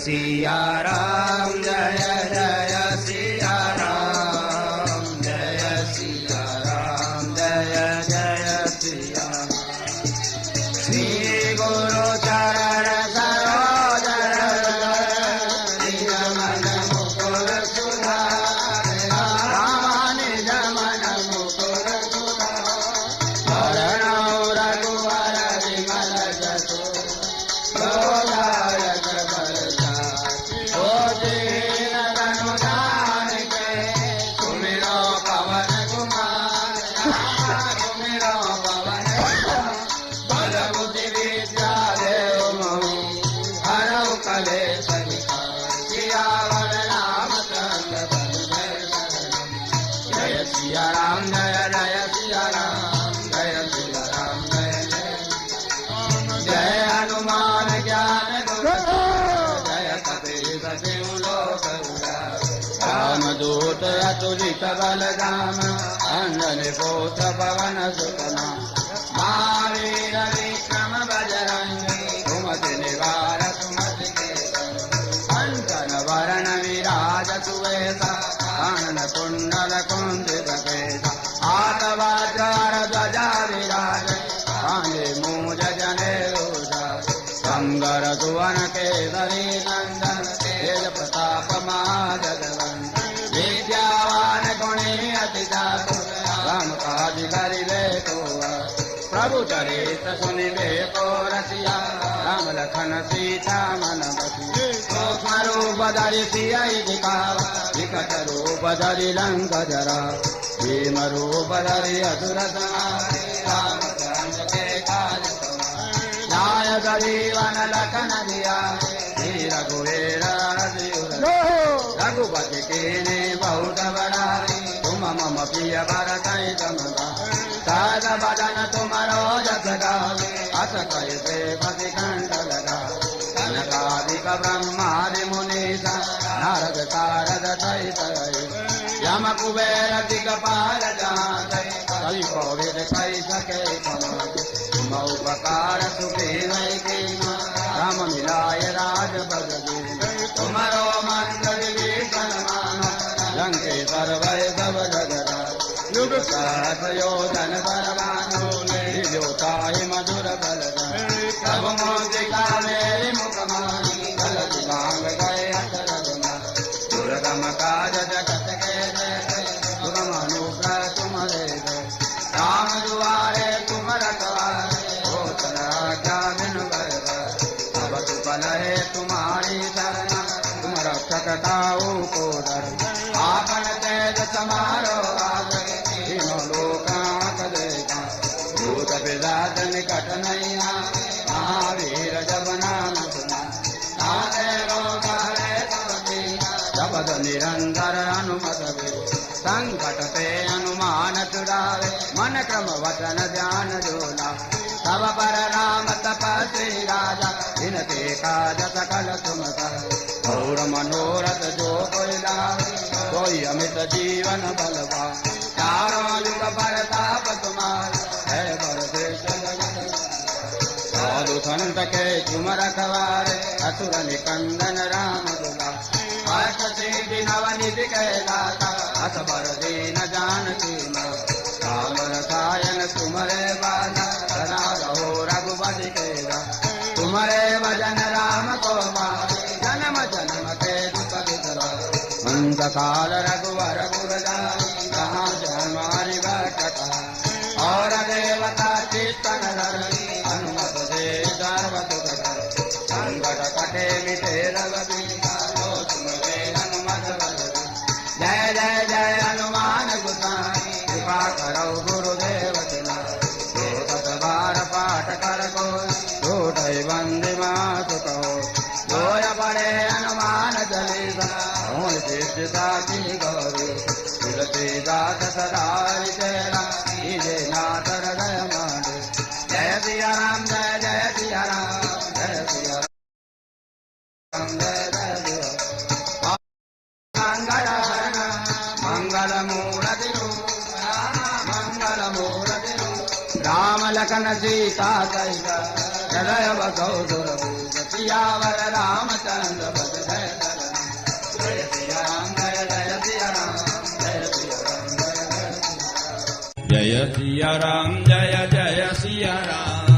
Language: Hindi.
सिया राम जय जय सिया राम जय सिया राम जय जय सिया श्री गुरु चरण सरोज निज मन मुकुर सुधार राम निज मन मुकुर सुधार रघुवर विमल जसु गोदायक सिया राम जय जय सिया राम जय सिया राम जय जय जय हनुमान ज्ञान जय कपीस सिंह लोक रामदूत अतुलित बल धाम अंजनी पुत्र पवन सुत नाम महावीर विक्रम बजरंगी सुमति निवार सुमति के कंचन वरण विराज सुवेशा कानन कुंडल कुंजित केसा आतवज्र ध्वजा विराज कांधे मूज जनेऊ संगर सुवन केसरी नंदन तेज प्रताप महाजगवंदन विद्यावान गुणी अति चातुर राम काज करिबे को प्रभु चरित सुनिबे को रसिया राम लखन सीता मन बसिया सूक्ष्म रूप धरि सियहि दिखावा विकट रूप धरि लंक जरा भीम रूप धरि असुर संहारे रामचंद्र के काज नायक जीवन लखन दिया रघुवीर रघुपति कीन्ही बहुत बड़ाई तुम मम प्रिय भरत समगा साध बदन तुमरो जस गावे अस कैसे पति कंठ लगा कनकादिक ब्रह्मादि मुनीसा नारद सारद सहित यम कुबेर दिगपाल जाते कवि कोविद कहि सके तुम उपकार सुखी नहीं कीना राम मिलाय राज बदली तुमरो मंत्र विभीषण मानो लंकेश्वर भय सब जगरा युग सहस्र योजन बलवानो जोताहि मधुर बलदान सब मोदिका मेरे मुख माही गलति मांग गए अतरगुना दुर्गम काज जगत के जय सुगम अनुग्रह तुम्हारे राम दुआरे तुम रखवारे हो तराज्ञा बिन अब तु पलहे तुम्हारी शरण तुम रक्षक ताऊ को डर आपन तेज समारो आगे तीनों लोकांक देखा भूत पिशाच निकट नहीं आवे महावीर जब नाम सुना नाथे रोग हरे सब दीना जपत निरंतर हनुमत संकट ते हनुमान छुड़ावे मन क्रम वचन ध्यान जोला तब पर राम तपस्वी राजा इनके काज सकल तुम कर और मनोरथ जो कोई लावे कोई अमित जीवन बलवा चारों युग परताप तुम्हारा है बरदेश साधु संत के तुम रखवारे असुर निकंदन राम दुला अष्ट सिद्धि नवनिधि के दाता असबर दीन जानकी मां राम रसायन तुम्हारे बाजा सदा रहो रघुपति के तुम्हारे भजन राम को पावे जन्म जन्म के दुख बिसरा अंत काल रघुवर पुर जाई जहाँ हमारी बैठका और देवता चित्तन धरणी हनुमत से सर्वत संकट कटे मिटे रघुबीरा जो तुम्हें हनुमत बलवी जय जय जय हनुमान गोसाई कृपा करो गुरुदेव तुम्हारा दस बार पाठ कर को छोटे बंदे मात कहो जोय बड़े हनुमान चालीसा हो सिद्धता की गौरी तुलसीदास सदा तेरा कीजे नाथ हृदय मांडे जय सिया राम जय जय सिया राम जय सिया राम जय जय सिया मंगल मंगल मूर्ति मंगल मूर्ति राम लखन सीता सहित हृदय बसो सुरभूष सियावर रामचंद्र सिया राम जय जय सिया राम जय सिया राम जय जय जय सिया राम जय जय सिया राम